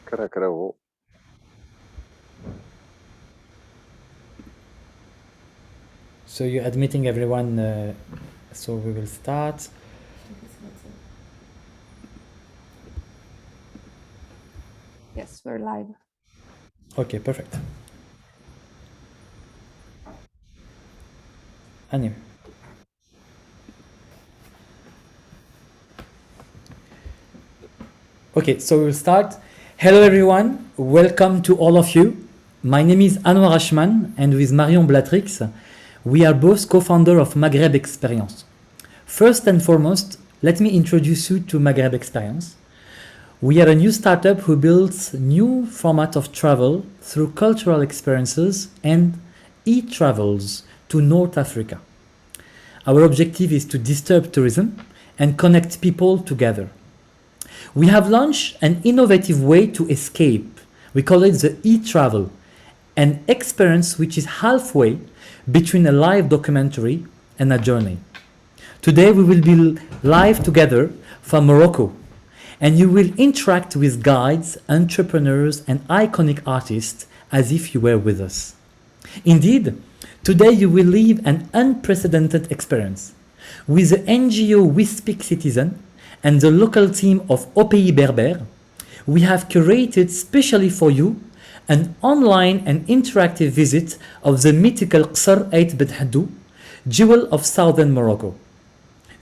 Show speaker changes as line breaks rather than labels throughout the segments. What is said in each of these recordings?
كراكراو.
So you're admitting everyone, so we will start.
Yes, we're live.
Okay, perfect. Annie. Okay, so we'll start. Hello everyone, welcome to all of you. My name is Anouar Hachemane, and with Marion Blatrix, we are both co-founder of Maghreb Experience. First and foremost, let me introduce you to Maghreb Experience. We are a new startup who builds new format of travel through cultural experiences and e-travels to North Africa. Our objective is to disturb tourism and connect people together. We have launched an innovative way to escape. We call it the e-travel, an experience which is halfway between a live documentary and a journey. Today we will be live together from Morocco, and you will interact with guides, entrepreneurs, and iconic artists as if you were with us. Indeed, today you will live an unprecedented experience. With the NGO We Speak Citizen and the local team of Au Pays Berber, we have curated specially for you an online and interactive visit of the mythical Ksar Aït Benhaddou, jewel of southern Morocco.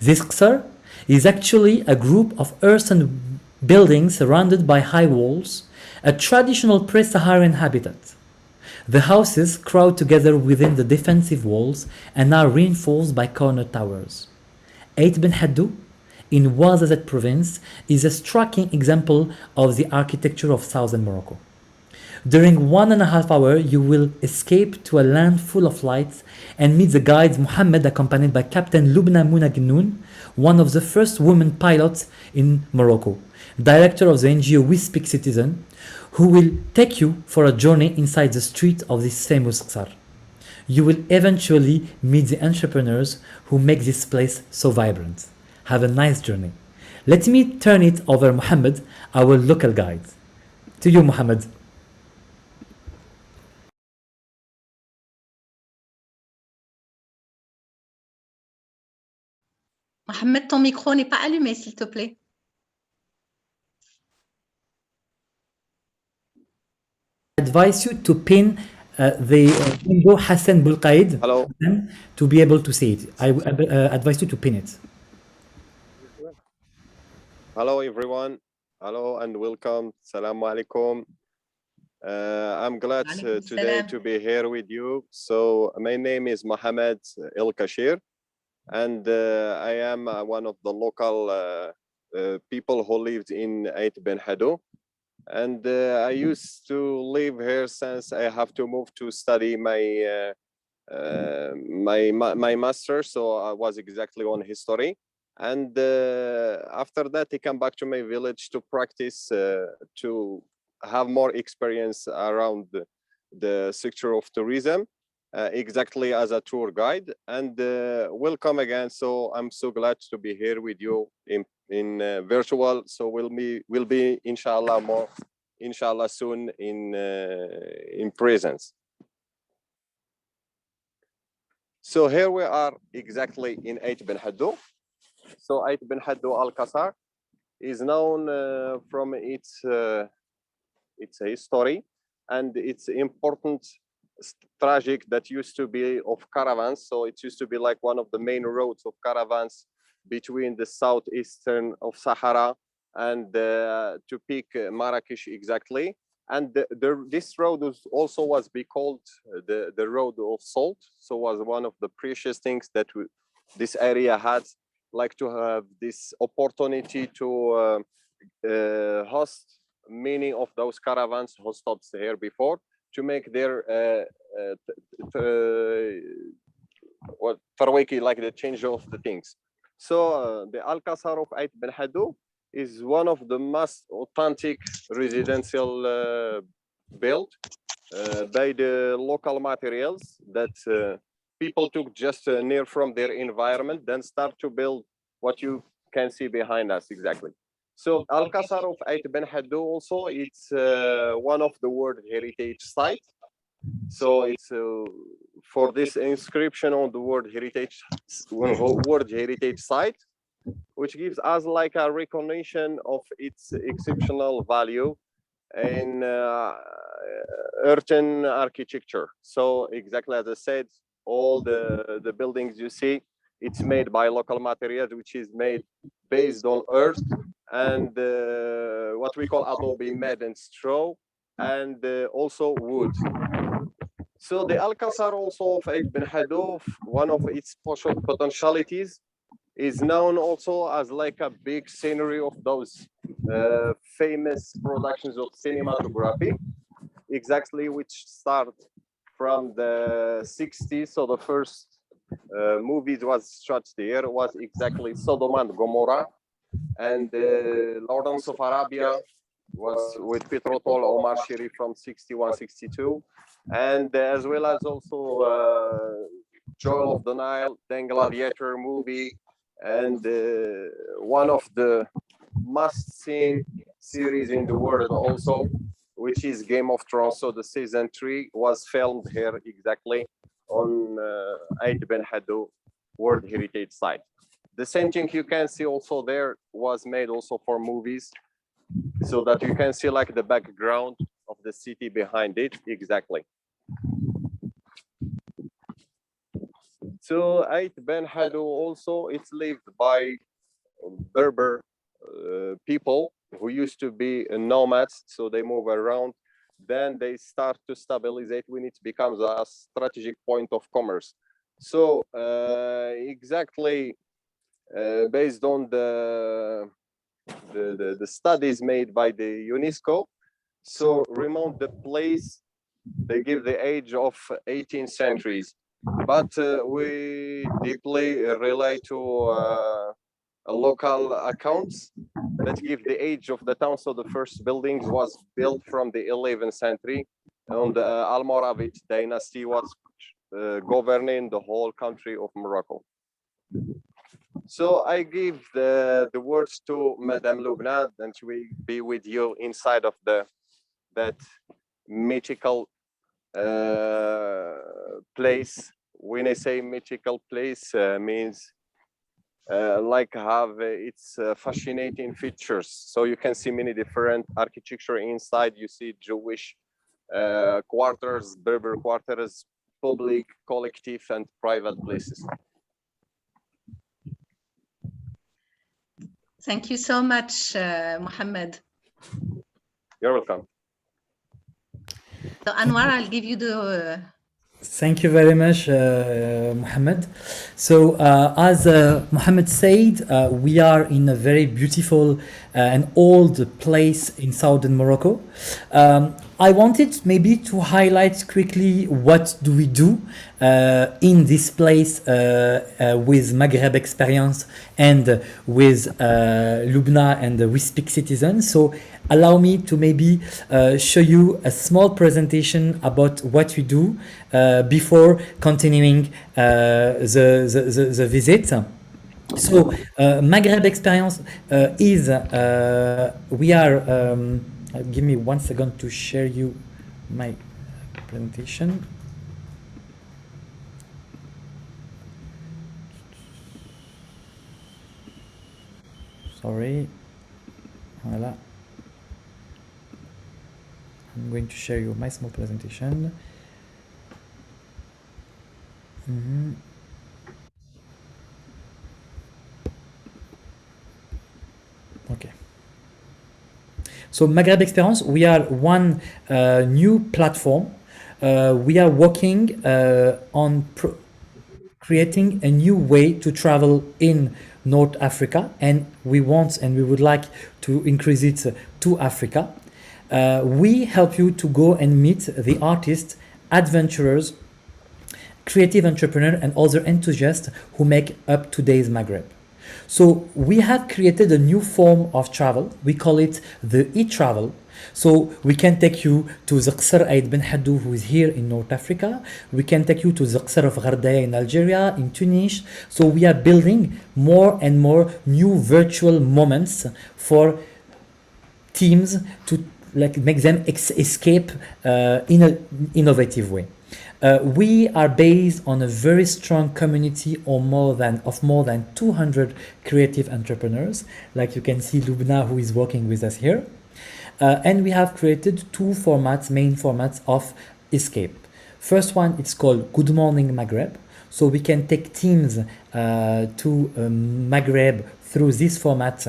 This Ksar is actually a group of earthen buildings surrounded by high walls, a traditional pre-Saharan habitat. The houses crowd together within the defensive walls and are reinforced by corner towers. Aït Benhaddou in Ouarzazate province is a striking example of the architecture of southern Morocco. During 1.5 hours, you will escape to a land full of lights and meet the guides Mohammed, accompanied by Captain Loubna Mouna Guenoun, one of the first women pilots in Morocco, director of the NGO We Speak Citizen, who will take you for a journey inside the street of this famous Ksar. You will eventually meet the entrepreneurs who make this place so vibrant. Have a nice journey. Let me turn it over Mohammed, our local guide. To you, Mohammed.
Mohamed, ton micro n'est pas allumé, s'il te plaît.
I advise you to pin the Bingo Hassan Bulqaid
Hello.
to be able to see it. I advise you to pin it.
Hello, everyone. Hello and welcome. Assalamu alaikum. I'm glad today to be here with you. So my name is Mohamed El Kashir, and I am one of the local people who lived in Aït Benhaddou. And I used to live here since I have to move to study my master. So I was exactly on history. And after that, I come back to my village to practice, to have more experience around the sector of tourism, exactly as a tour guide. And welcome again. So I'm so glad to be here with you in virtual. So we'll be inshallah more, inshallah soon in presence. So here we are exactly in Aït Benhaddou. So Aït Benhaddou Al-Qasar is known from its history and its important tragic that used to be of caravans. So it used to be like one of the main roads of caravans between the southeastern of Sahara and to peak Marrakesh exactly. And this road was be called the road of salt. So was one of the precious things that this area had, like to have this opportunity to host many of those caravans who stopped here before to make their like the change of the things. So the Al-Qasar of Aït Benhaddou is one of the most authentic residential built by the local materials that people took just near from their environment, then start to build what you can see behind us exactly. So Ksar Aït Benhaddou also, it's one of the World Heritage sites. So it's for this inscription on the World Heritage site, which gives us like a recognition of its exceptional value in earthen architecture. So exactly as I said, all the buildings you see, it's made by local materials, which is made based on earth and what we call adobe made and straw, and also wood. So the Ksar also of Aït Benhaddou, one of its potentialities, is known also as like a big scenery of those famous productions of cinematography, exactly, which start from the 60s. So the first movies was shot there was exactly Sodom and Gomorrah, and Lawrence of Arabia was with Petrotol Omar Sharif from 61, 62, and as well as also Joel of the Nile, then Gladiator movie, and one of the must-seen series in the world also, which is Game of Thrones. So the season 3 was filmed here exactly on Aït Benhaddou World Heritage Site. The same thing you can see also there was made also for movies, so that you can see like the background of the city behind it exactly. So Aït Benhaddou also, it's lived by Berber people who used to be nomads, so they move around. Then they start to stabilize when it becomes a strategic point of commerce. So exactly based on the studies made by the UNESCO, so remote the place, they give the age of 18th centuries, but we deeply rely to local accounts that give the age of the town. So the first buildings was built from the 11th century, and the Almoravid dynasty was governing the whole country of Morocco. So I give the words to Madame Loubna, and she will be with you inside of that mythical place. When I say mythical place, means like have its fascinating features. So you can see many different architecture inside. You see Jewish quarters, Berber quarters, public, collective, and private places.
Thank you so much, Mohammed.
You're welcome.
So Anwar, I'll give you the
Thank you very much, Mohammed. So, as Mohammed said, we are in a very beautiful and old place in southern Morocco. I wanted maybe to highlight quickly what do we do in this place with Maghreb Experience and with Loubna and We Speak Citizens. So allow me to maybe show you a small presentation about what we do before continuing the visit. So Maghreb Experience is, we are, give me 1 second to share you my presentation. Sorry, voila. I'm going to share you my small presentation. Okay. So Maghreb Experience, we are one new platform. We are working on creating a new way to travel in North Africa, and we want and we would like to increase it to Africa. We help you to go and meet the artists, adventurers, creative entrepreneurs, and other enthusiasts who make up today's Maghreb. So we have created a new form of travel. We call it the e-travel. So we can take you to the Ksar Aït Benhaddou, who is here in North Africa. We can take you to the Ksar of Ghardaya in Algeria, in Tunis. So we are building more and more new virtual moments for teams to like make them escape in an innovative way. We are based on a very strong community of more than 200 creative entrepreneurs. Like you can see Loubna, who is working with us here. And we have created two main formats of escape. First one, it's called Good Morning Maghreb. So we can take teams to Maghreb through this format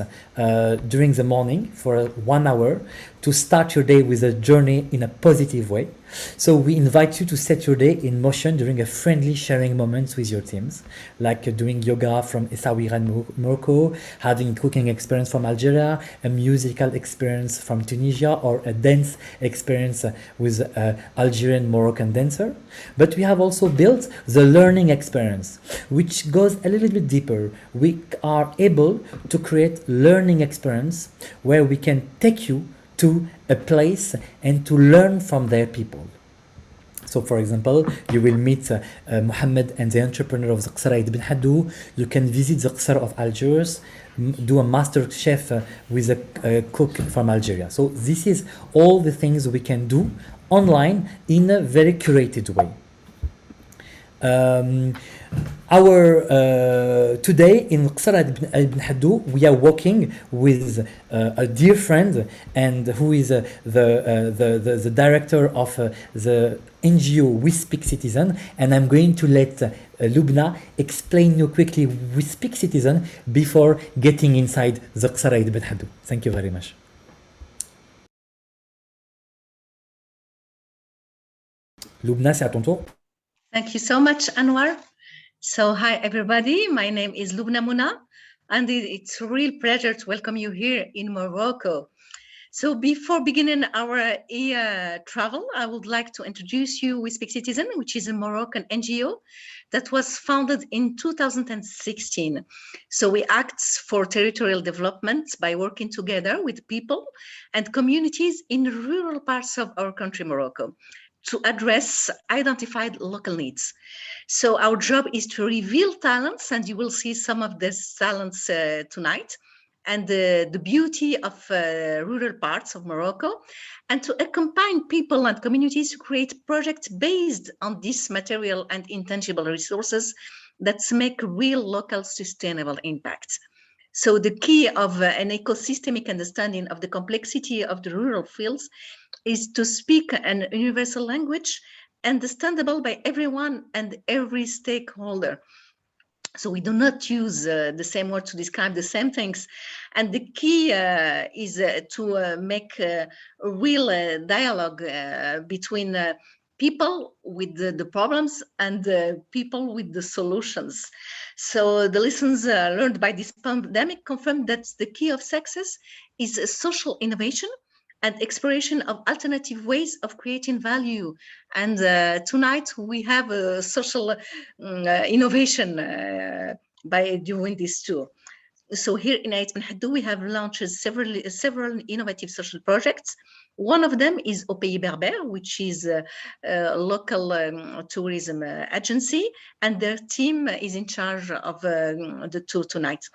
during the morning for 1 hour to start your day with a journey in a positive way. So we invite you to set your day in motion during a friendly sharing moment with your teams, like doing yoga from Essaouira in Morocco, having a cooking experience from Algeria, a musical experience from Tunisia, or a dance experience with an Algerian Moroccan dancer. But we have also built the learning experience, which goes a little bit deeper. We are able to create learning experience where we can take you to a place and to learn from their people. So for example, you will meet Mohammed and the entrepreneur of the Ksar Aït Benhaddou. You can visit the Ksar of Algiers, do a master chef with a cook from Algeria. So this is all the things we can do online in a very curated way. Today in Ksar Aït Benhaddou, we are working with a dear friend and who is the director of the NGO We Speak Citizen, and I'm going to let Loubna explain you quickly We Speak Citizen before getting inside the Ksar Aït Benhaddou. Thank you very much. Loubna, c'est à ton tour.
Thank you so much, Anouar. So hi, everybody. My name is Loubna Mouna, and it's a real pleasure to welcome you here in Morocco. So before beginning our travel, I would like to introduce you We Speak Citizen, which is a Moroccan NGO that was founded in 2016. So we act for territorial development by working together with people and communities in rural parts of our country, Morocco, to address identified local needs. So our job is to reveal talents, and you will see some of these talents tonight, and the beauty of rural parts of Morocco, and to accompany people and communities to create projects based on these material and intangible resources that make real local sustainable impact. So the key of an ecosystemic understanding of the complexity of the rural fields is to speak an universal language understandable by everyone and every stakeholder. So we do not use the same word to describe the same things. And the key is to make a real dialogue between people with the problems and people with the solutions. So the lessons learned by this pandemic confirm that the key of success is social innovation and exploration of alternative ways of creating value. And tonight we have a social innovation by doing this too. So here in Aït Benhaddou, we have launched several innovative social projects. One of them is Au Pays Berbère, which is a local tourism agency, and their team is in charge of the tour tonight.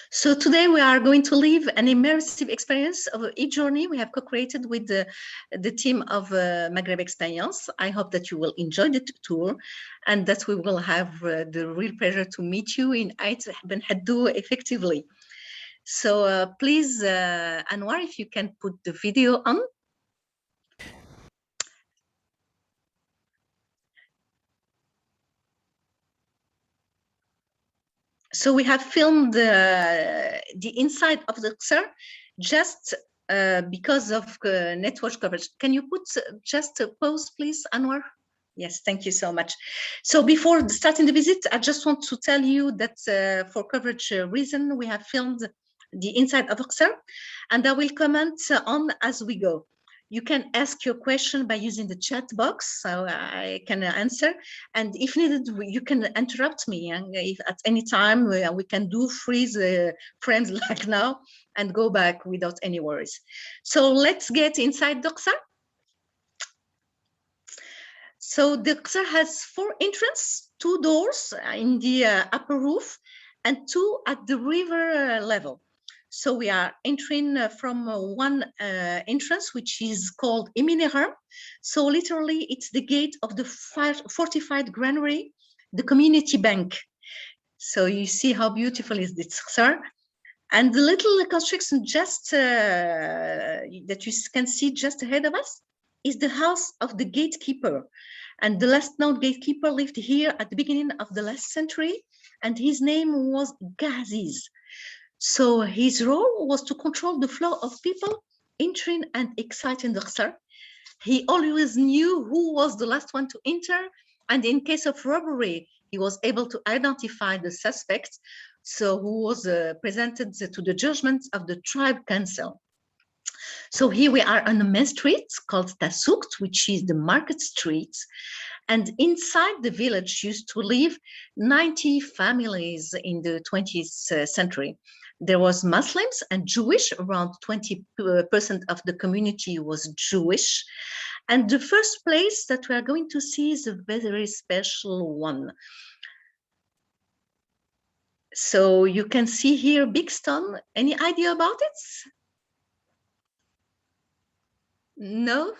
So today we are going to live an immersive experience of e-journey we have co-created with the team of Maghreb Experience. I hope that you will enjoy the tour and that we will have the real pleasure to meet you in Aït Benhaddou effectively. So please, Anouar, if you can put the video on. So we have filmed the inside of the Ksar just because of network coverage. Can you put just a pause, please, Anouar? Yes, thank you so much. So before starting the visit, I just want to tell you that for coverage reason, we have filmed the inside of Ksar, and I will comment on as we go. You can ask your question by using the chat box, so I can answer. And if needed, you can interrupt me. And if at any time we can do freeze frames like now and go back without any worries. So let's get inside the Ksar. So the Ksar has 4 entrances, 2 doors in the upper roof and 2 at the river level. So we are entering from one entrance, which is called Imineram. So literally it's the gate of the fortified granary, the community bank. So you see how beautiful is this Ksar. And the little construction just that you can see just ahead of us is the house of the gatekeeper. And the last known gatekeeper lived here at the beginning of the last century, and his name was Gazis. So his role was to control the flow of people entering and exiting the Ksar. He always knew who was the last one to enter, and in case of robbery, he was able to identify the suspect, so who was presented to the judgment of the tribe council. So here we are on the main street called Tassukt, which is the market street. And inside the village used to live 90 families in the 20th century. There was Muslims and Jewish, around 20% of the community was Jewish. And the first place that we are going to see is a very special one. So you can see here big stone. Any idea about it? No?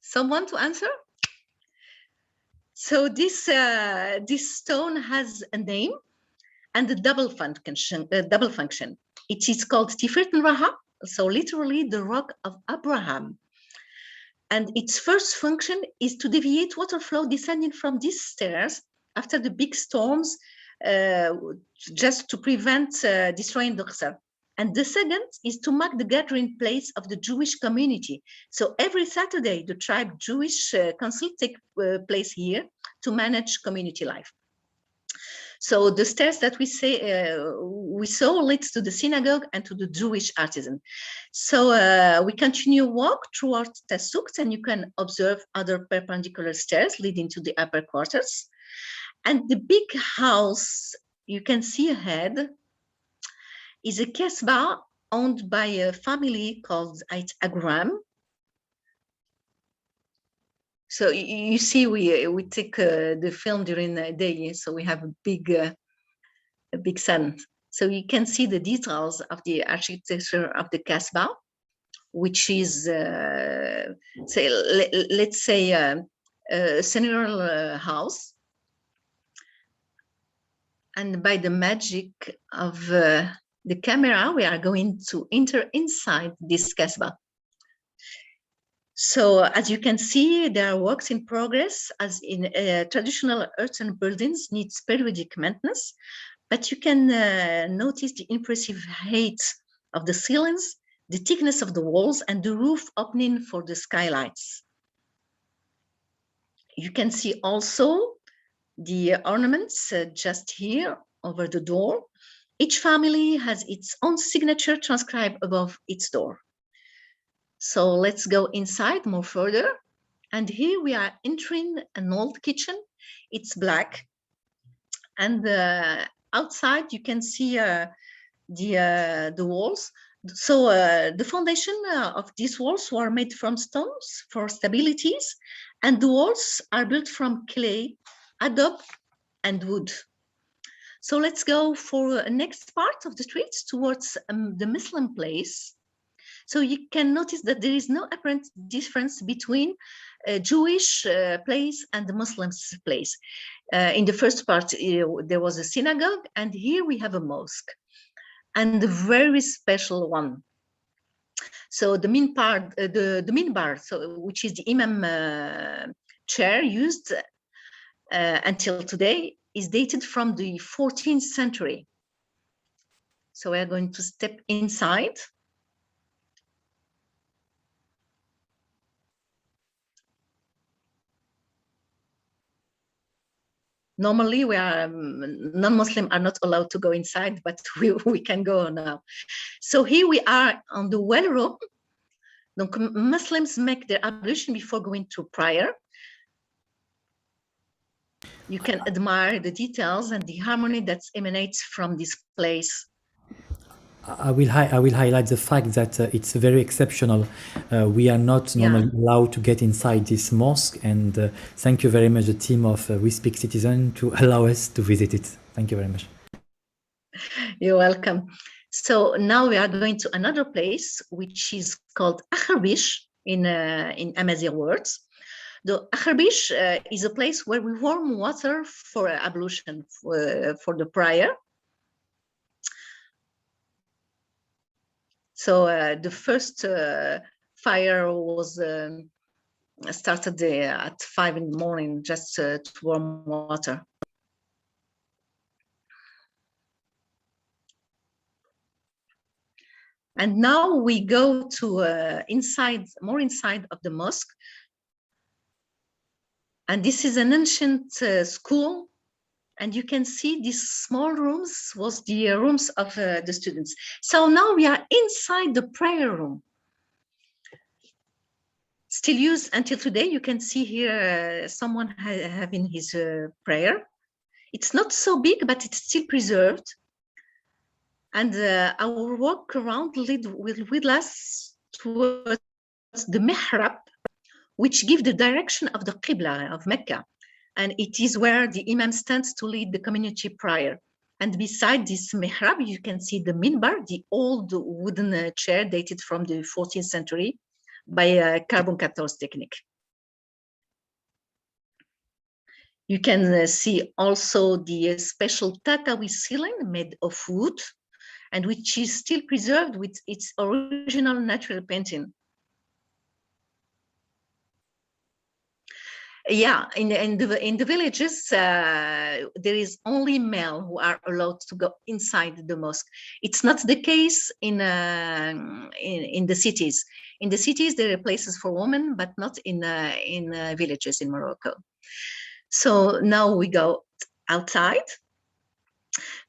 Someone to answer? So this stone has a name and a double function. It is called Tiferet Raha, so literally the rock of Abraham. And its first function is to deviate water flow descending from these stairs after the big storms, just to prevent destroying the Ksar. And the second is to mark the gathering place of the Jewish community. So every Saturday, the tribe Jewish council take place here to manage community life. So the stairs that we saw leads to the synagogue and to the Jewish artisan. So we continue walk throughout Tassukt, and you can observe other perpendicular stairs leading to the upper quarters. And the big house you can see ahead is a Kasbah owned by a family called Aït Benhaddou. So you see, we take the film during the day, so we have a big sun. So you can see the details of the architecture of the Kasbah, which is, let's say, a seigneurial house. And by the magic of the camera, we are going to enter inside this Kasbah. So as you can see, there are works in progress, as in traditional earthen buildings needs periodic maintenance, but you can notice the impressive height of the ceilings, the thickness of the walls, and the roof opening for the skylights. You can see also the ornaments just here over the door. Each family has its own signature transcribed above its door. So let's go inside more further. And here we are entering an old kitchen. It's black. And outside you can see the walls. So the foundation of these walls were made from stones for stabilities. And the walls are built from clay, adobe, and wood. So let's go for the next part of the street towards the Muslim place. So you can notice that there is no apparent difference between a Jewish place and the Muslims place. In the first part, there was a synagogue, and here we have a mosque, and a very special one. So the main part, the minbar, so which is the imam chair used until today, is dated from the 14th century. So we are going to step inside. Normally, we are non-Muslim are not allowed to go inside, but we can go now. So here we are on the well room. Donc, Muslims make their ablution before going to prayer. You can admire the details and the harmony that emanates from this place.
I will highlight the fact that it's very exceptional. We are not normally allowed to get inside this mosque, and thank you very much, the team of We Speak Citizen, to allow us to visit it. Thank you very much.
You're welcome. So now we are going to another place, which is called Akharbish in Amazigh words. The Akharbish is a place where we warm water for ablution for the prayer. So the first fire was started at 5 in the morning, just to warm water. And now we go to more inside of the mosque. And this is an ancient school. And you can see these small rooms was the rooms of the students. So now we are inside the prayer room. Still used until today. You can see here someone having his prayer. It's not so big, but it's still preserved. And our walk around will lead us towards the mihrab, which gives the direction of the Qibla of Mecca. And it is where the Imam stands to lead the community prayer. And beside this mihrab, you can see the minbar, the old wooden chair dated from the 14th century by carbon cathode technique. You can see also the special tatawi ceiling made of wood, and which is still preserved with its original natural painting. Yeah, in the villages, there is only male who are allowed to go inside the mosque. It's not the case in the cities. In the cities, there are places for women, but not in villages in Morocco. So now we go outside.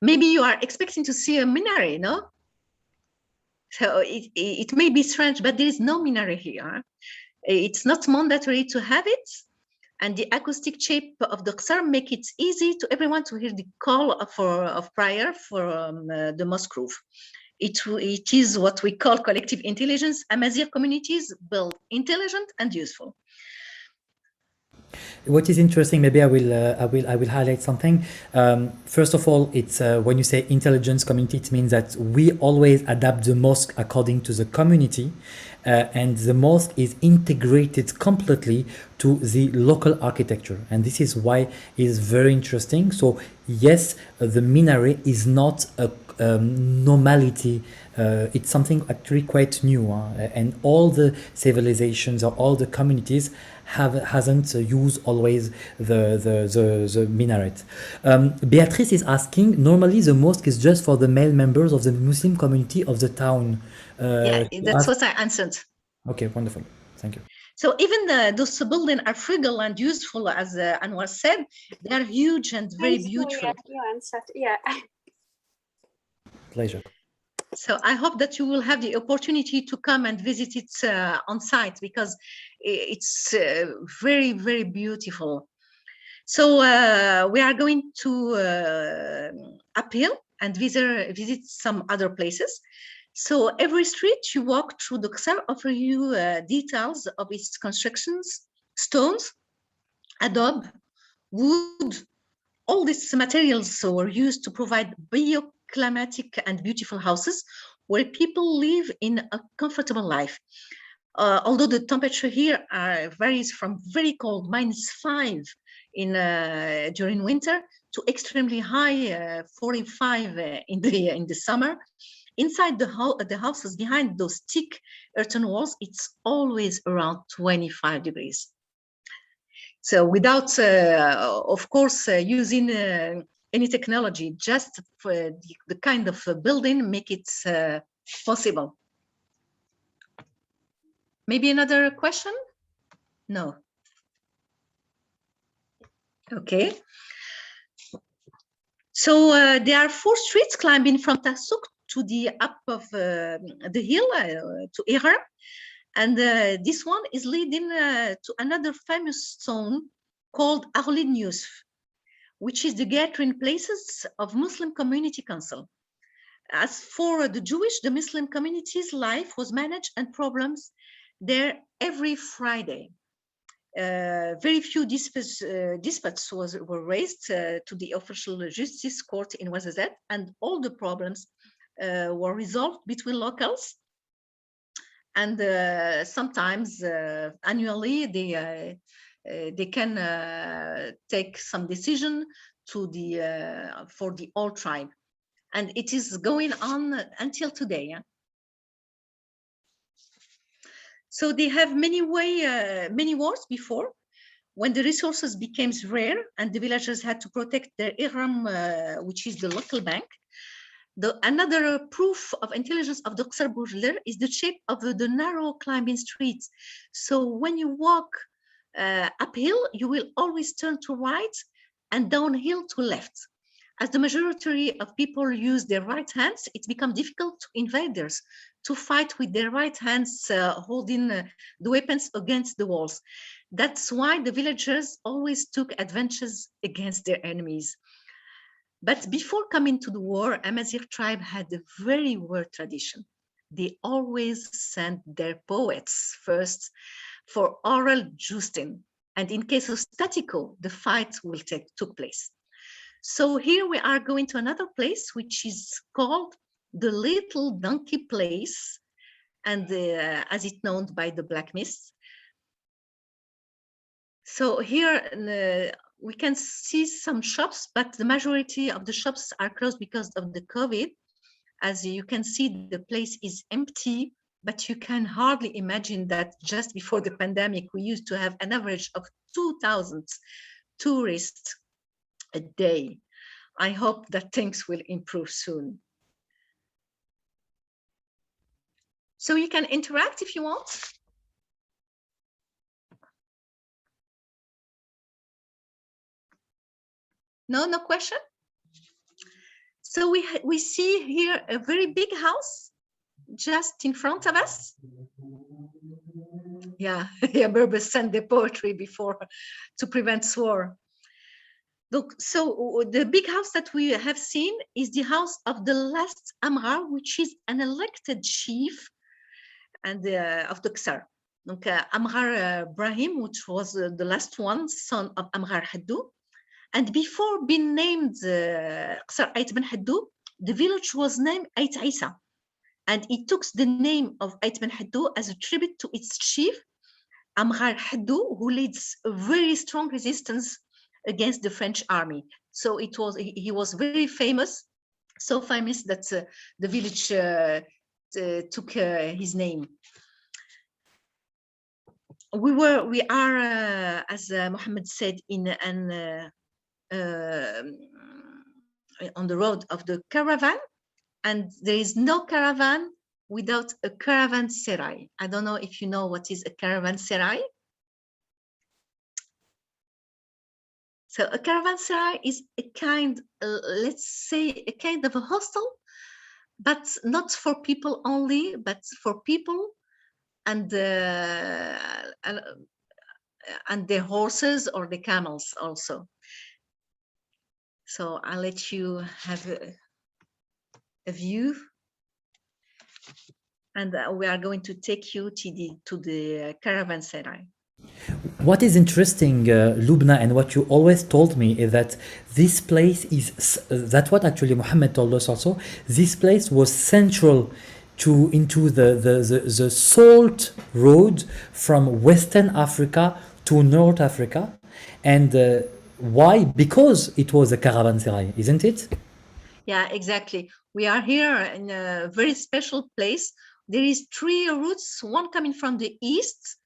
Maybe you are expecting to see a minaret, no? So it may be strange, but there is no minaret here. It's not mandatory to have it. And the acoustic shape of the Ksar make it easy to everyone to hear the call of prayer from the mosque roof. It is what we call collective intelligence. Amazigh communities build intelligent and useful.
What is interesting, maybe I will highlight something. First of all, it's when you say intelligence community, it means that we always adapt the mosque according to the community, and the mosque is integrated completely to the local architecture, and this is why it is very interesting. So yes, the minaret is not a normality. It's something actually quite new, and all the civilizations or all the communities hasn't used always the minaret. Beatrice is asking, normally the mosque is just for the male members of the Muslim community of the town.
Yeah, that's what I answered.
Okay, wonderful. Thank you.
So even those buildings are frugal and useful, as Anwar said. They are huge and very beautiful.
You answered, yeah.
Pleasure.
So I hope that you will have the opportunity to come and visit it on site, because it's very, very beautiful. So we are going to uphill and visit some other places. So every street you walk through the Ksar offer you details of its constructions, stones, adobe, wood. All these materials were used to provide bioclimatic and beautiful houses where people live in a comfortable life. Although the temperature here varies from very cold, -5 during winter, to extremely high 45 in the summer. Inside the houses, behind those thick earthen walls, it's always around 25 degrees. So without, of course, using any technology, just for the kind of building make it possible. Maybe another question? No. Okay. So there are 4 streets climbing from Tassouk to the up of the hill to Ihra. And this one is leading to another famous zone called Arlid Yusuf, which is the gathering places of Muslim Community Council. As for the Jewish, the Muslim community's life was managed and problems there every Friday. Very few disputes were raised to the official justice court in Ouarzazate, and all the problems were resolved between locals. And sometimes annually they can take some decision to the for the whole tribe, and it is going on until today. Yeah? So they have many wars before, when the resources became rare and the villagers had to protect their ihram, which is the local bank. Another proof of intelligence of the Ksar Burjler is the shape of the narrow climbing streets. So when you walk uphill, you will always turn to right and downhill to left. As the majority of people use their right hands, it becomes difficult to invaders to fight with their right hands, holding the weapons against the walls. That's why the villagers always took advantage against their enemies. But before coming to the war, Amazigh tribe had a very weird tradition. They always sent their poets first for oral jousting, and in case of statico, the fight took place. So here we are going to another place, which is called the Little Donkey Place, and as it's known by the Black Mist. So here we can see some shops, but the majority of the shops are closed because of the COVID. As you can see, the place is empty, but you can hardly imagine that just before the pandemic, we used to have an average of 2,000 tourists a day. I hope that things will improve soon. So you can interact if you want. No question? So we see here a very big house just in front of us. Yeah, Berbers sent the poetry before to prevent war. Look, so the big house that we have seen is the house of the last Amrar, which is an elected chief and of the Ksar. Amrar Ibrahim, which was the last one, son of Anouar Hachemane. And before being named Ksar Aït Benhaddou, the village was named Aït Isa. And it took the name of Aït Benhaddou as a tribute to its chief, Anouar Hachemane, who leads a very strong resistance against the French army. So he was very famous, so famous that the village took his name. We are, as Mohammed said, on the road of the caravan, and there is no caravan without a caravanserai. I don't know if you know what is a caravanserai. So a caravanserai is a kind, let's say, a kind of a hostel, but not for people only, but for people and their horses or the camels also. So I'll let you have a view, and we are going to take you to the caravanserai.
What is interesting, Loubna, and what you always told me is that this place is, that's what actually Mohammed told us also, this place was central into the salt road from Western Africa to North Africa. And why? Because it was a caravanserai, isn't it?
Yeah, exactly. We are here in a very special place. There is 3 routes, one coming from the east,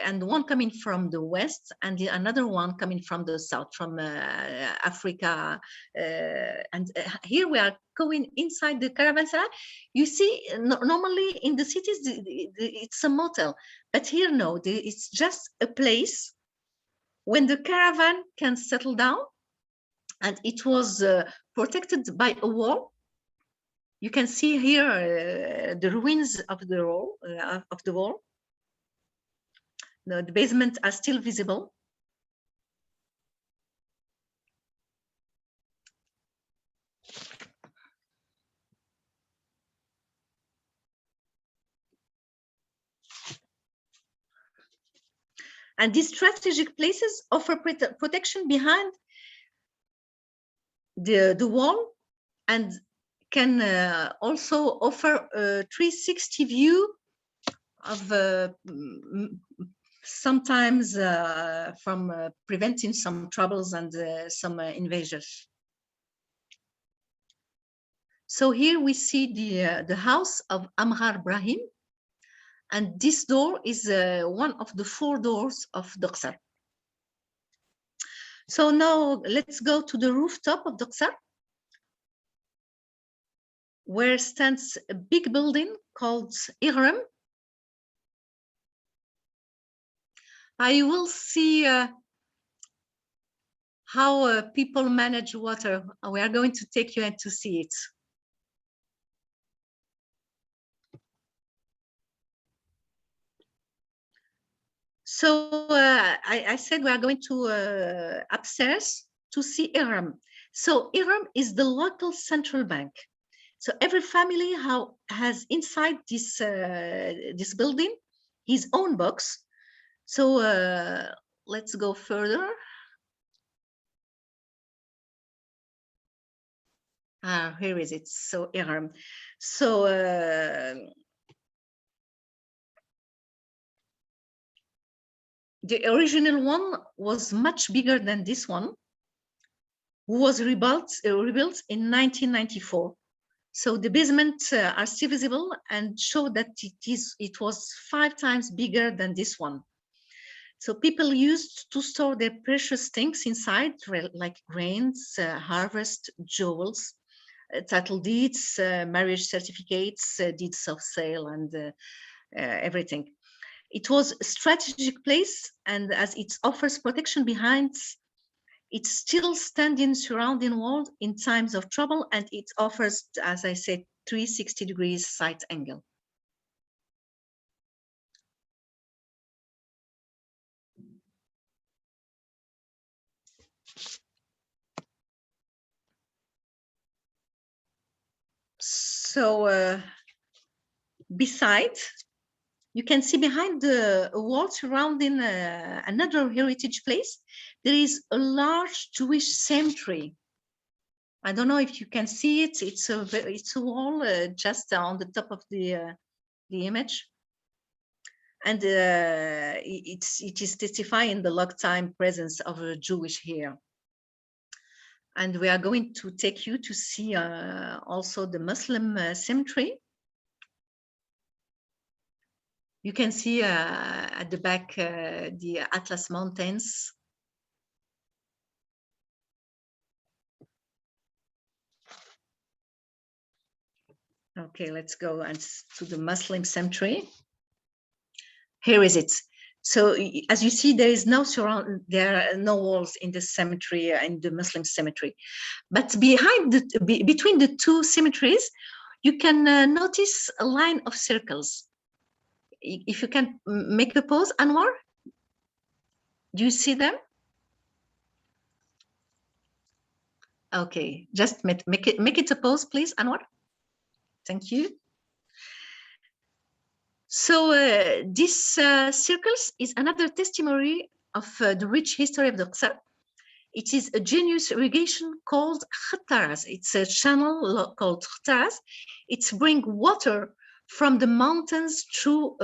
and one coming from the west, and another one coming from the south, from Africa. And here we are going inside the caravanserai. You see, normally in the cities, it's a motel, but here, no, it's just a place when the caravan can settle down, and it was protected by a wall. You can see here the ruins of the wall. No, the basement are still visible. And these strategic places offer protection behind the wall, and can also offer a 360 view of sometimes from preventing some troubles and some invaders. So here we see the house of Amghar Brahim, and this door is one of the 4 doors of the Ksar. So now let's go to the rooftop of the Ksar, where stands a big building called Igram. I will see how people manage water. We are going to take you in to see it. So I said we are going to upstairs to see Iram. So Iram is the local central bank. So every family has inside this building his own box. So let's go further. Here is it. So Iram. So the original one was much bigger than this one, was rebuilt in 1994. So the basements are still visible and show that it was 5 times bigger than this one. So people used to store their precious things inside, like grains, harvest, jewels, title deeds, marriage certificates, deeds of sale, and everything. It was a strategic place, and as it offers protection behind, it's still standing surrounding wall in times of trouble, and it offers, as I said, 360 degrees side angle. So besides, you can see behind the wall surrounding another heritage place, there is a large Jewish cemetery. I don't know if you can see it. It's a wall just on the top of the image, and it is testifying the long time presence of a Jewish here. And we are going to take you to see also the Muslim cemetery. You can see at the back the Atlas Mountains. Okay, let's go to the Muslim cemetery. Here is it. So as you see, there are no walls in the cemetery, in the Muslim cemetery. But between the 2 cemeteries, you can notice a line of circles. If you can make a pause, Anwar, do you see them? Okay, just make it a pause, please, Anwar. Thank you. So this circles is another testimony of the rich history of the Ksar. It is a genius irrigation called Khattaras. It's a channel called Khattaras. It's bring water from the mountains through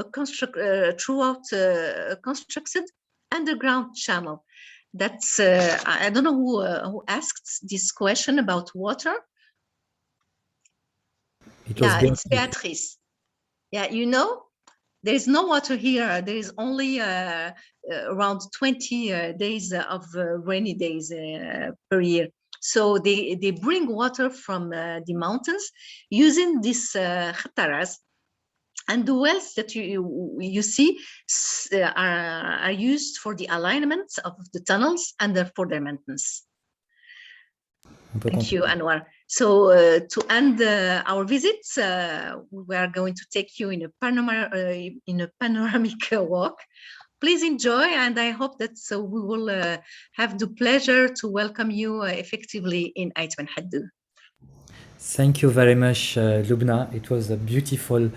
throughout a constructed underground channel. That's I don't know who asked this question about water. It's Beatrice. Yeah, you know, there is no water here. There is only around 20 days of rainy days per year. So they bring water from the mountains using these khattaras. And the wells that you see are used for the alignment of the tunnels and for their maintenance. Thank you, Anwar. So to end our visit, we are going to take you in a panoramic walk please enjoy, and I hope that we will have the pleasure to welcome you effectively in Aït Benhaddou.
Thank you very much, Loubna. It was a beautiful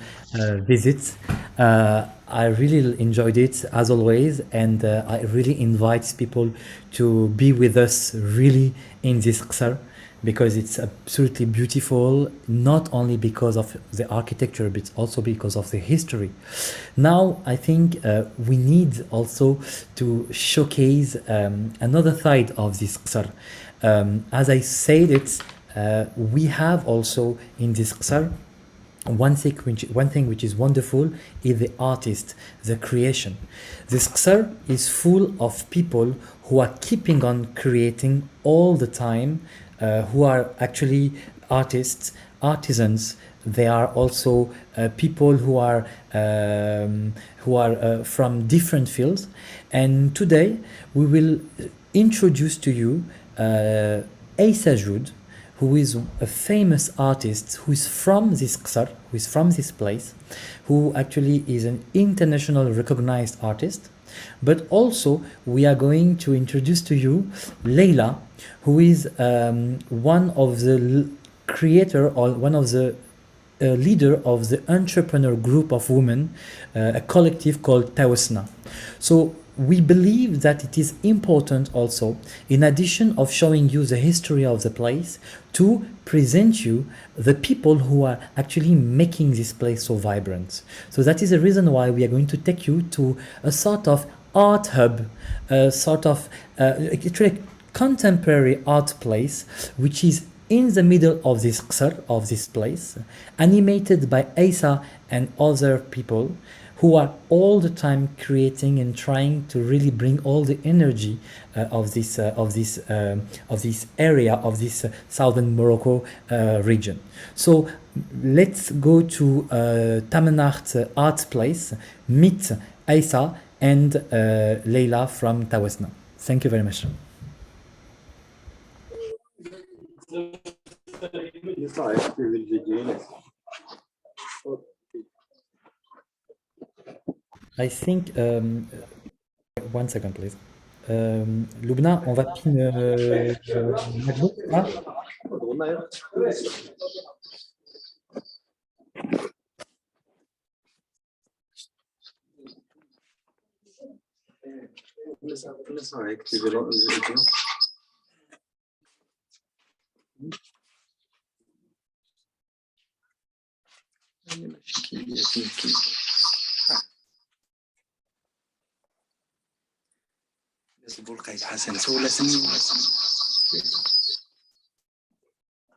visit. I really enjoyed it as always, and I really invite people to be with us really in this Ksar, because it's absolutely beautiful, not only because of the architecture, but also because of the history. Now, I think we need also to showcase another side of this Ksar. As I said it, we have also in this Ksar one thing which is wonderful is the artist, the creation. This Ksar is full of people who are keeping on creating all the time, who are actually artists, artisans. They are also people who are from different fields. And today we will introduce to you Aït, who is a famous artist, who is from this Ksar, who is from this place, who actually is an international recognized artist. But also we are going to introduce to you Leila, who is one of the creator or one of the leader of the entrepreneur group of women, a collective called Tawasna. So we believe that it is important also, in addition of showing you the history of the place, to present you the people who are actually making this place so vibrant. So that is the reason why we are going to take you to a sort of art hub, a sort of contemporary art place, which is in the middle of this Ksar, of this place, animated by Aïssa and other people who are all the time creating and trying to really bring all the energy of this area, of this southern Morocco region. So let's go to Tamanart Art Place, meet Aïssa and Leila from Tawasna. Thank you very much. I think, one second please. Loubna, on va pin MacBook, ah?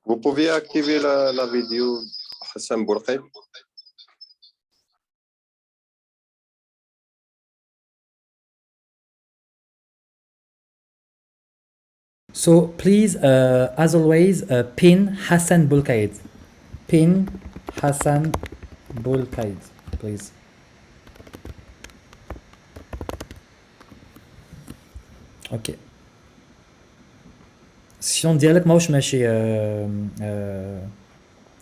Vous pouvez activer la vidéo Hassan Bourqaï.
So please, as always, pin Hassan Boulkaid. Pin Hassan Boulkaid, please. اوكي السيون ديالك ماهوش ماشي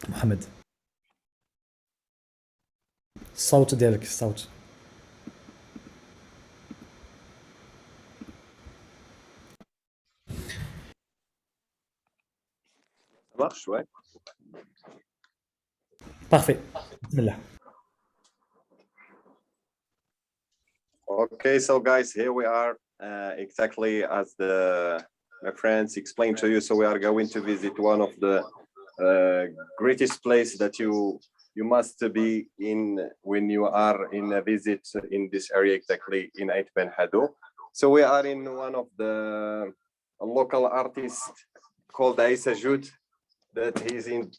محمد الصوت ديالك الصوت
marche, ouais.
Parfait. Bismillah.
Okay, so guys, here we are, exactly as my friends explained to you. So we are going to visit one of the greatest place that you must be in when you are in a visit in this area, exactly in Aït Benhaddou. So we are in one of the local artists called Aït that he's in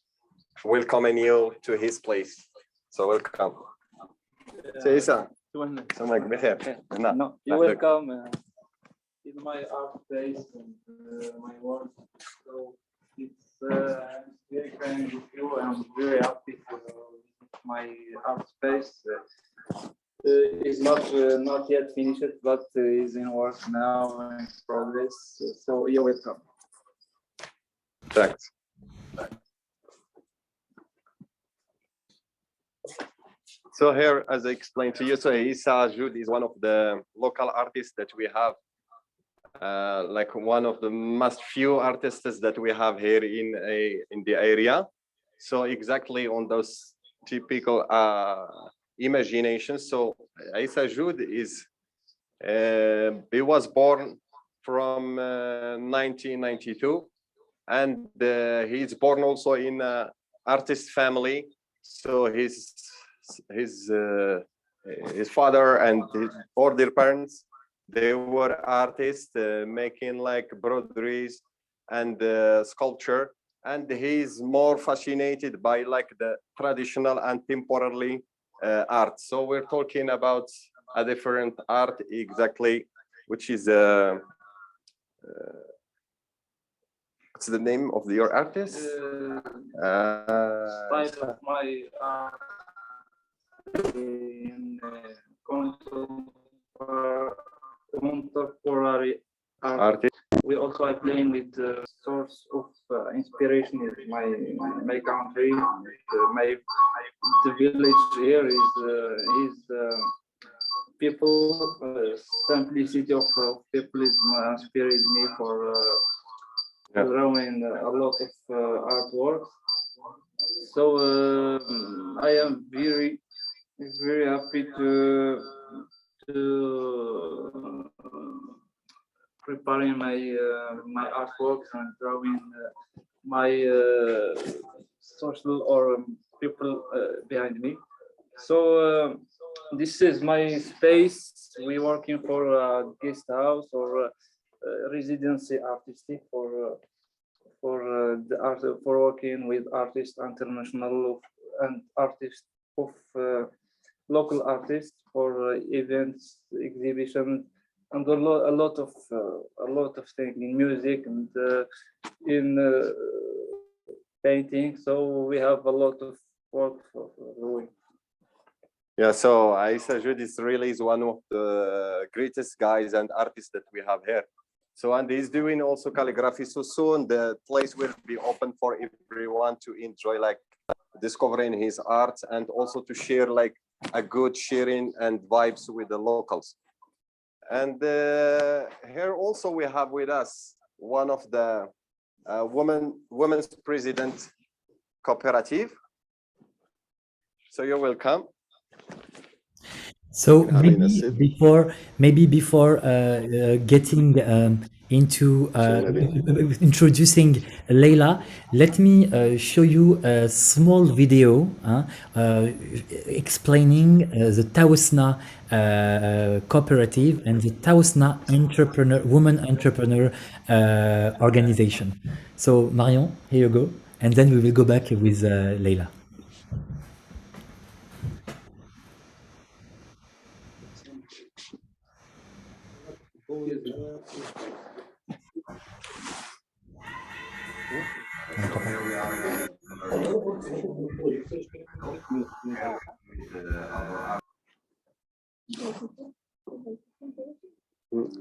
welcoming you to his place. So welcome. Aïssa.
No, you're welcome in my art place and my work. So it's very kind with you. I'm very happy for my art space. It's not yet finished, but is in work now and in progress. So you're welcome.
Thanks. So here, as I explained to you, so Issa Joud is one of the local artists that we have, like one of the most few artists that we have here in the area. So exactly on those typical imaginations. So Issa Joud is, he was born from 1992, and he's born also in an artist family. So his father and or their parents, they were artists making like broderies and sculpture, and he's more fascinated by like the traditional and temporary art. So we're talking about a different art exactly, which is what's the name of your artist?
Style of my in contemporary art.
Artist.
We also are playing with the source of inspiration is my country. The village here is people. Simplicity of people is inspires me for drawing a lot of artworks. So I am very happy to preparing my artworks and drawing my social or people behind me. So this is my space. We working for a guest house or residency artistic for the art for working with artists international and artists of local artists for events, exhibitions, and a lot of things in music and in painting. So we have a lot of work for doing.
Yeah, so Issa Joud is really one of the greatest guys and artists that we have here. So, and he's doing also calligraphy. So soon the place will be open for everyone to enjoy, like discovering his art and also to share like a good sharing and vibes with the locals. And here also we have with us one of the women's president cooperative. So you're welcome.
So maybe before getting into introducing Leila, let me show you a small video explaining the Taousna cooperative and the Taousna woman entrepreneur organization. So Marion, here you go, and then we will go back with Leila.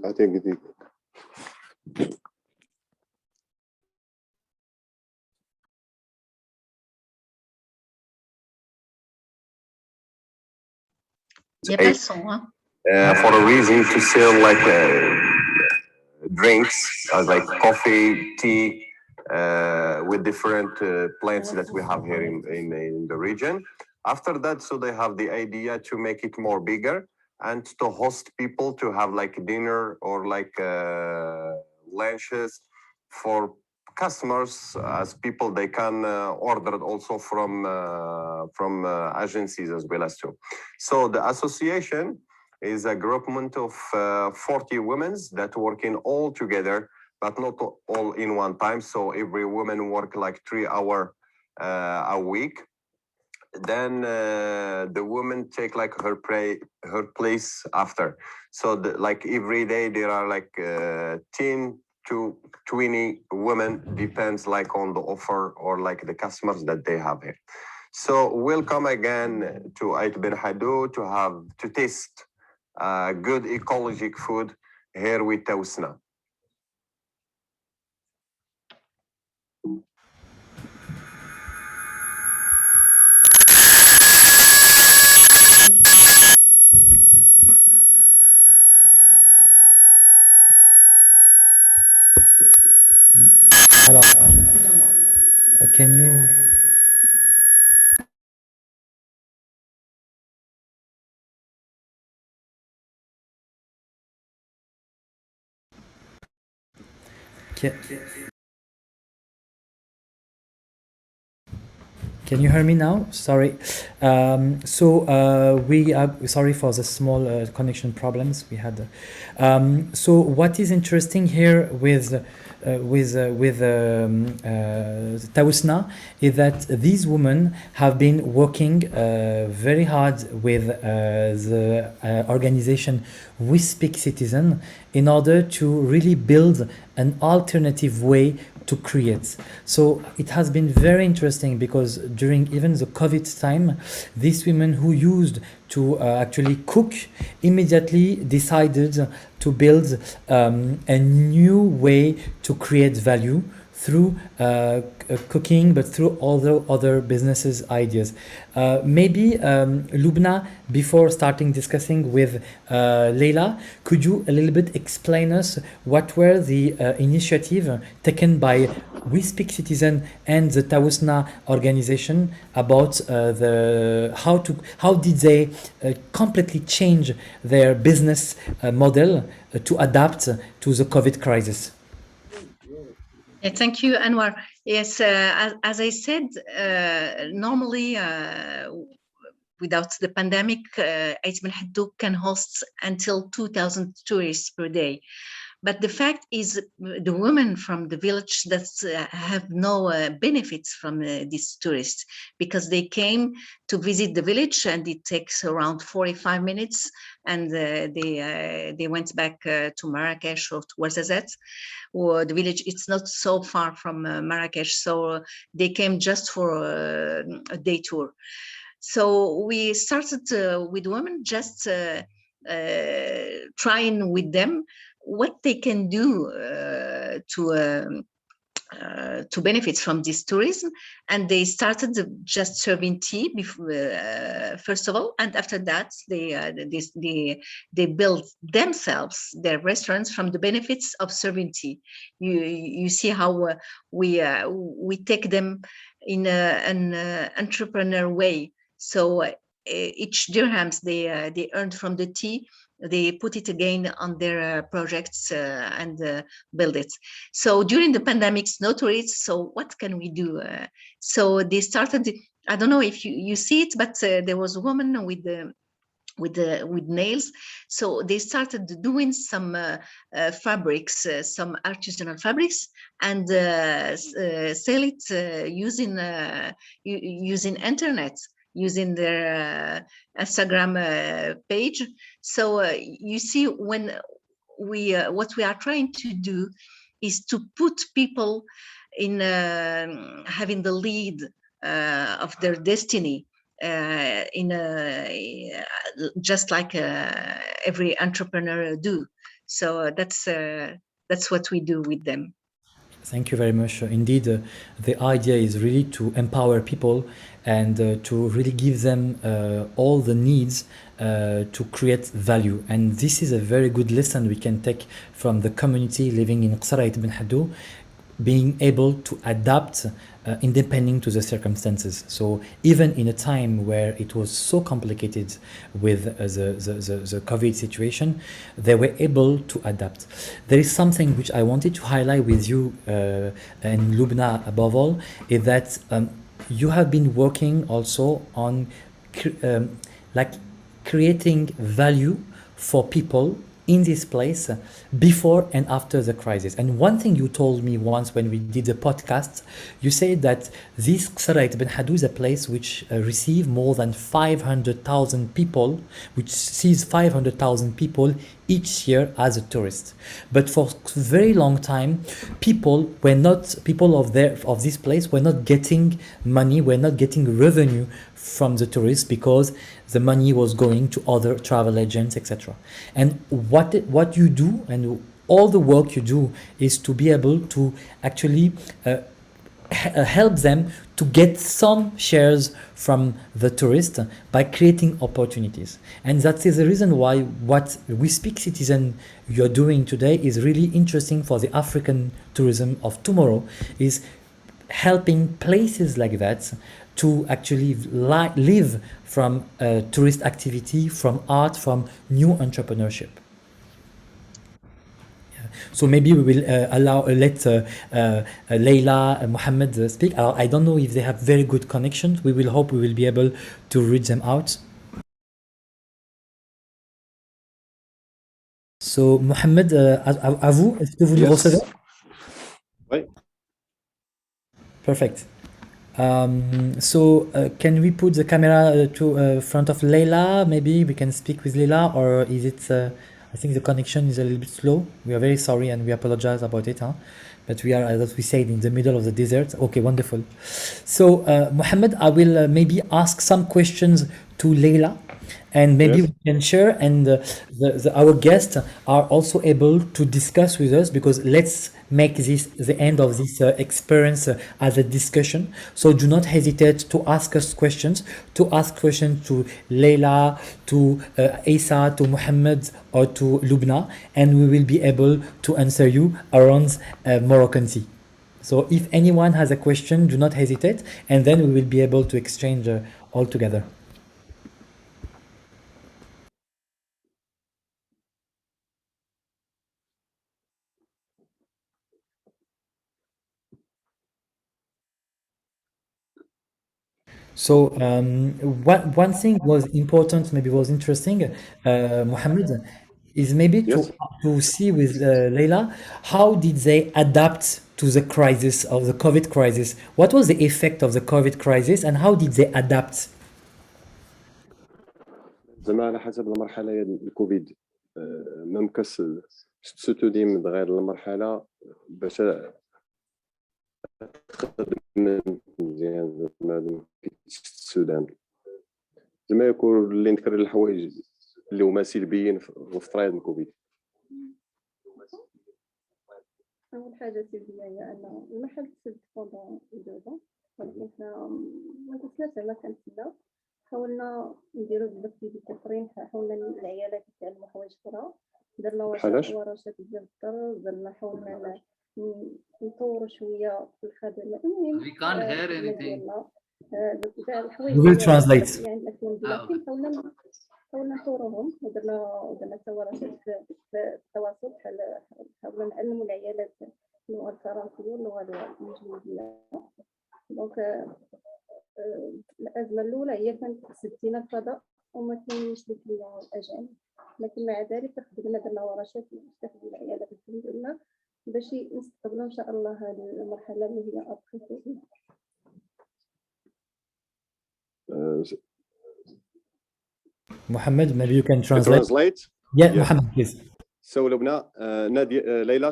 I think it is. For a reason to sell like drinks like coffee, tea, with different plants that we have here in the region. After that, so they have the idea to make it more bigger and to host people to have like dinner or like lunches for customers as people they can order it also from agencies as well as too. So the association is a groupment of 40 women that working all together, but not all in one time. So every woman work like 3 hours a week. Then the woman take like her place after. So like every day there are like 10 to 20 women, depends like on the offer or like the customers that they have here. So welcome again to Aït Benhaddou to taste good ecologic food here with Taousna.
Alors, can you... Can you hear me now? Sorry. We are sorry for the small connection problems we had. So what is interesting here with Tawusna is that these women have been working very hard with the organization We Speak Citizen in order to really build an alternative way to create. So it has been very interesting because during even the COVID time, these women who used to actually cook immediately decided to build a new way to create value through cooking, but through other businesses ideas. Maybe Loubna, before starting discussing with Leila, could you a little bit explain us what were the initiative taken by We Speak Citizen and the Tawusna organization about how did they completely change their business model to adapt to the COVID crisis?
Yeah, thank you, Anwar. Yes, as I said, normally without the pandemic, Aït Benhaddou can host until 2,000 tourists per day. But the fact is, the women from the village that have no benefits from these tourists, because they came to visit the village and it takes around 45 minutes, and they went back to Marrakesh or to Ouarzazate, or the village. It's not so far from Marrakesh, so they came just for a day tour. So we started with women, just trying with them what they can do to benefit from this tourism, and they started just serving tea first of all, and after that they built themselves their restaurants from the benefits of serving tea. You see how we take them in an entrepreneur way. So each dirhams they earned from the tea, they put it again on their projects and build it. So during the pandemics, no tourists. So what can we do? So they started. I don't know if you see it, but there was a woman with nails. So they started doing some fabrics, some artisanal fabrics, and sell it using internet, using their Instagram page. So you see, when what we are trying to do is to put people in having the lead of their destiny, just like every entrepreneur do. So that's what we do with them.
Thank you very much. Indeed, the idea is really to empower people and to really give them all the needs to create value. And this is a very good lesson we can take from the community living in Ksar Aït Benhaddou, being able to adapt independent to the circumstances. So even in a time where it was so complicated with the COVID situation, they were able to adapt. There is something which I wanted to highlight with you and Loubna above all, is that you have been working also on creating value for people in this place before and after the crisis. And one thing you told me once when we did the podcast, you said that this Ksar Aït Benhaddou is a place which receives more than 500,000 people, which sees 500,000 people each year as a tourist. But for a very long time, people of this place were not getting money, were not getting revenue from the tourists because the money was going to other travel agents, etc. And what you do and all the work you do is to be able to actually help them to get some shares from the tourist by creating opportunities. And that is the reason why what We Speak Citizen you're doing today is really interesting for the African tourism of tomorrow, is helping places like that to actually live from tourist activity, from art, from new entrepreneurship. So maybe we will let Leila and Mohammed speak. I don't know if they have very good connections. We will hope we will be able to read them out. So Mohammed, à vous, est-ce que vous nous recevez?
Oui.
Perfect. Can we put the camera to front of Leila? Maybe we can speak with Leila, or is it? I think the connection is a little bit slow. We are very sorry and we apologize about it, huh? But we are, as we said, in the middle of the desert. Okay, wonderful. So, Mohammed, I will maybe ask some questions to Leila, and maybe we can share, and our guests are also able to discuss with us, because let's make this the end of this experience as a discussion. So do not hesitate to ask us questions, to Leila, to Isa, to Mohammed, or to Loubna, and we will be able to answer you around Moroccan Sea. So if anyone has a question, do not hesitate, and then we will be able to exchange all together. So one thing was important, maybe was interesting, Mohammed, is maybe to see with Leila, how did they adapt to the crisis of the COVID crisis? What was the effect of the COVID crisis, and how did they adapt?
زعما على حسب المرحله ديال الكوفيد ما مكنش ستودي من غير المرحله باش تخدم مزيان زعما السودان زعما يكون اللي نذكر الحوايج اللي هما سلبيين في طريق الكوفيد.
أول حاجة سلبية هي أن المحل تسد فوندون الجودة، ولكن حنا ما كناش زعما كنتسناو، حاولنا نديرو بزاف ديال التقرين، حاولنا العيالات يتعلموا حوايج أخرى، درنا ورشات ديال الدار، درنا حاولنا نطوروا شوية في الخدمة. المهم
We will translate.
يعني الأفلام حاولنا نطوروهم، ودرنا حتى ورشات في التواصل، حاولنا نعلموا العيالات اللغة الفرنسية واللغة الإنجليزية. دونك الأزمة الأولى هي كانت سدينا الفضاء وما كاينش ديك الأجانب، لكن مع ذلك خدمنا درنا ورشات نستافدوا العيالات ديالنا باش نستقبلوا إن شاء الله هذه المرحلة اللي هي أبخي.
Mohammed, maybe you can translate. Yeah, Mohammed, please.
So Loubna, Leila,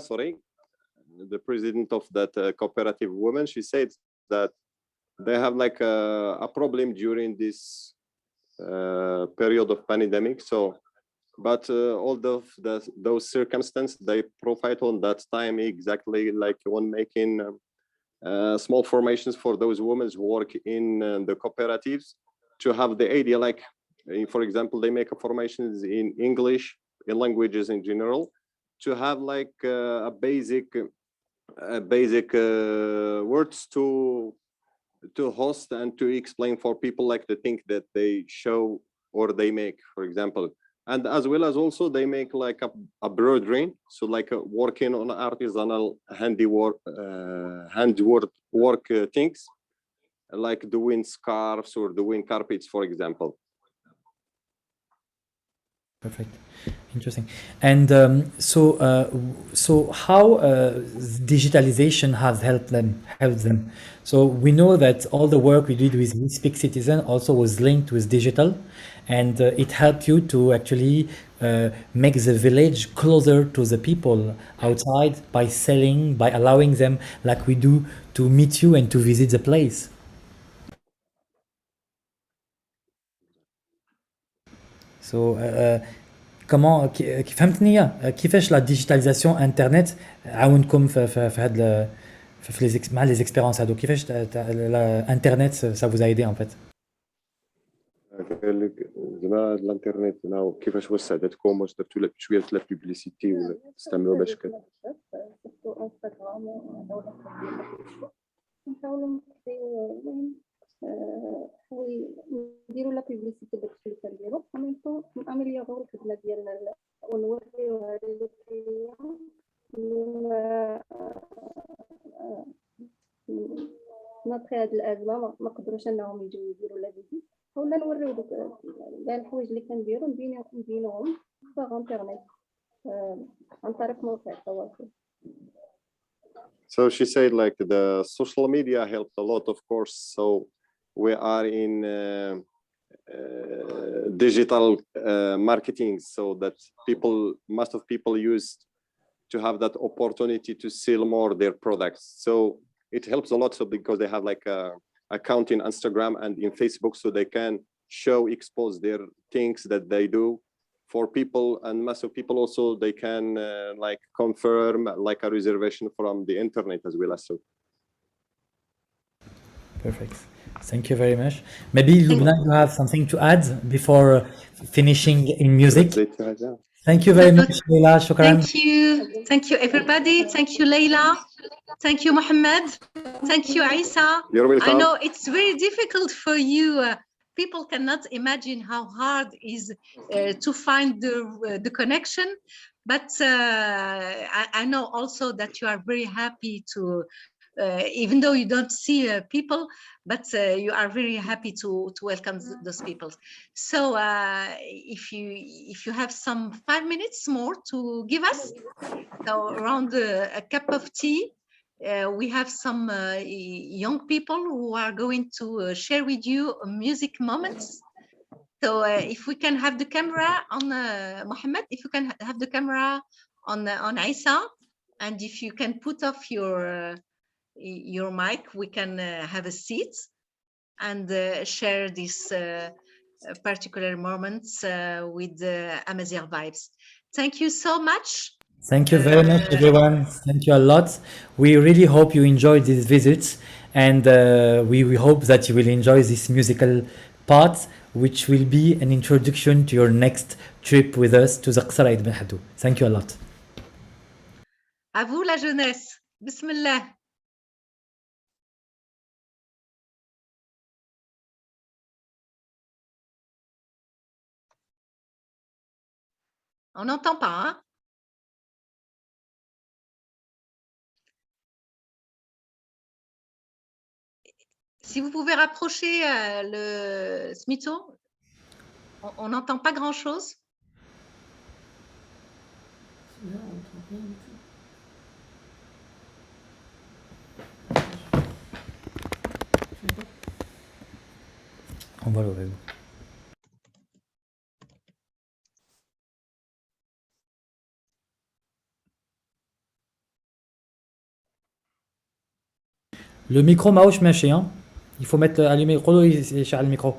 the president of that cooperative woman, she said that they have like a problem during this period of pandemic. So, but all of those circumstances, they profit on that time exactly like when making small formations for those women who work in the cooperatives to have the idea, like, for example, they make formations in English, in languages in general, to have like a basic words to host and to explain for people like the thing that they show or they make, for example. And as well as also they make like a broadering, so like working on artisanal handiwork, work things, like doing scarves or doing carpets, for example.
Perfect, interesting. And so how digitalization has helped them? So we know that all the work we did with We Speak Citizen also was linked with digital, and it helped you to actually make the village closer to the people outside by selling, by allowing them, like we do, to meet you and to visit the place. So comment فهمتني كيفاش لا ديجيتاليزاسيون انترنت عاونكم في هذا مع les expériences هادو كيفاش الانترنت ça vous a aidé en fait.
قال لك زعما الانترنت كيفاش وسعتكم، واش درتوا شويه لا بوبليسيتي ولا تستعملوا باش
انستغرام نحاولوا نديروا لا بوبليسيتي داكشي اللي كنديروا en même temps ناميليورو الخدمه ديالنا ونوريوها للكليون نابخي هاد الازمه ما قدروش انهم يجيو يديروا لا فيزيت، حاولنا نوريو دوك كاع الحوايج اللي كنديروا نبينوهم في انترنت عن طريق مواقع التواصل.
So she said like the social media helped a lot, of course. So we are in digital marketing, so that most of people used to have that opportunity to sell more their products. So it helps a lot. So because they have like a account in Instagram and in Facebook, so they can expose their things that they do for people, and most of people also they can like confirm like a reservation from the internet as well as so.
Perfect. Thank you very much. Maybe Loubna, you have something to add before finishing in music. Thank you very much, Leila. Shukran.
Thank you everybody. Thank you Leila. Thank you Mohammed. Thank you Isa.
You're welcome.
I know it's very difficult for you. People cannot imagine how hard it is to find the connection, but I know also that you are very happy to, even though you don't see people, but you are very happy to welcome those people. So if you have some 5 minutes more to give us, so around a cup of tea. We have some young people who are going to share with you music moments. So if we can have the camera on Mohammed, if you can have the camera on Isa, and if you can put off your mic, we can have a seat and share these particular moments with Amazigh vibes. Thank you so much.
Thank you very much, everyone. Thank you a lot. We really hope you enjoyed these visits, and we hope that you will enjoy this musical part, which will be an introduction to your next trip with us to the Ksar Aït Benhaddou. Thank you a lot.
À vous la jeunesse. Bismillah. On n'entend pas, hein? Si vous pouvez rapprocher le Smito, on n'entend pas grand-chose.
On va l'ouvrir. Le micro ماهوش ماشي hein. Il faut mettre allumer يقولوا يشعل الميكرو.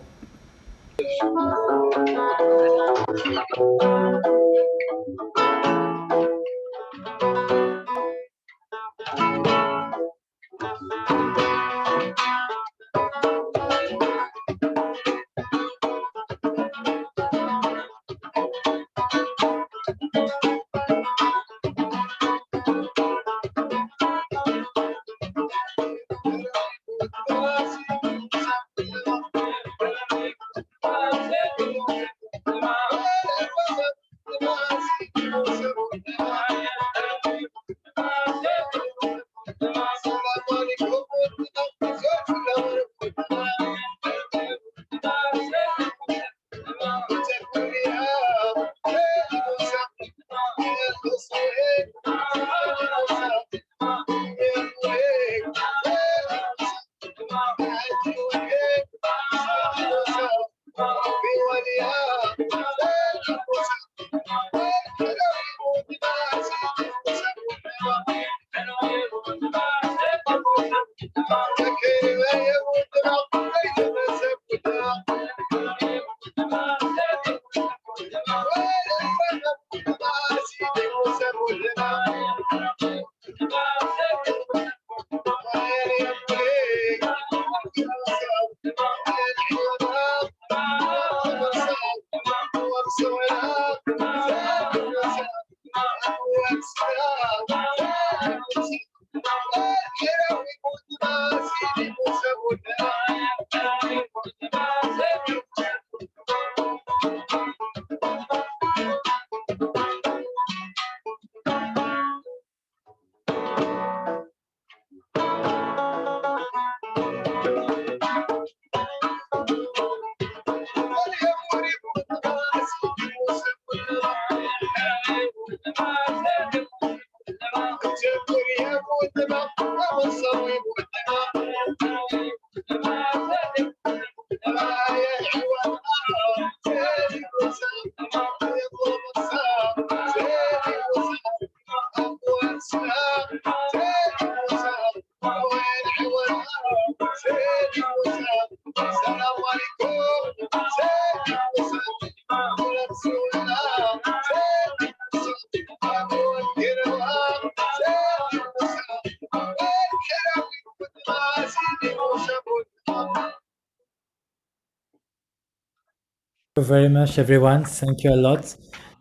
very much, everyone. Thank you a lot.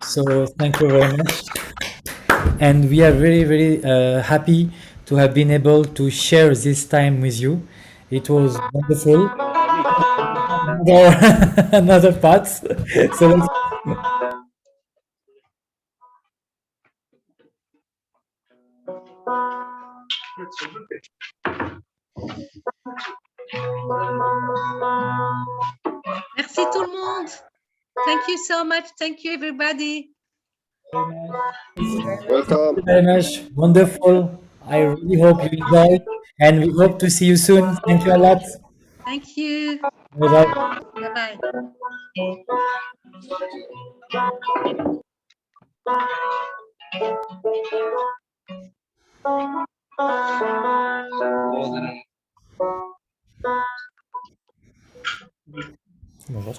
So thank you very much. And we are very, very happy to have been able to share this time with you. It was wonderful. Another part. So let's
Merci tout le monde. Thank you so much. Thank you, everybody.
Welcome.
very much. Wonderful. I really hope you enjoyed, and we hope to see you soon. Thank you a lot.
Thank you.
Bye bye.
Bye-bye.
Bonjour.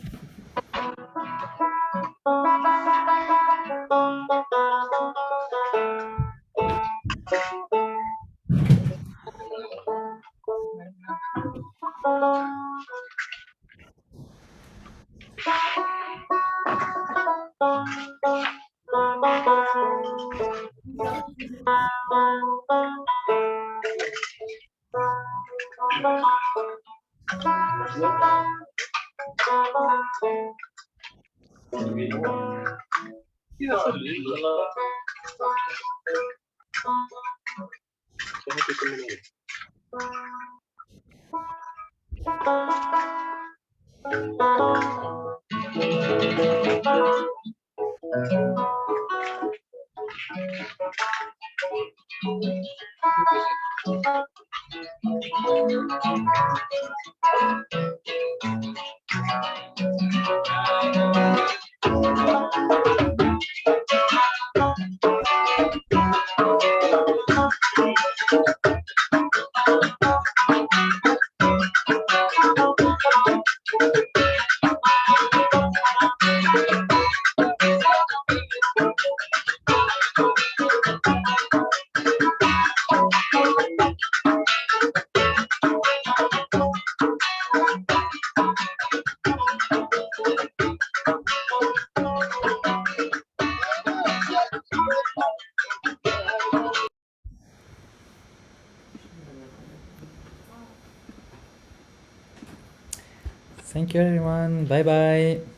Thank you, everyone. Bye bye.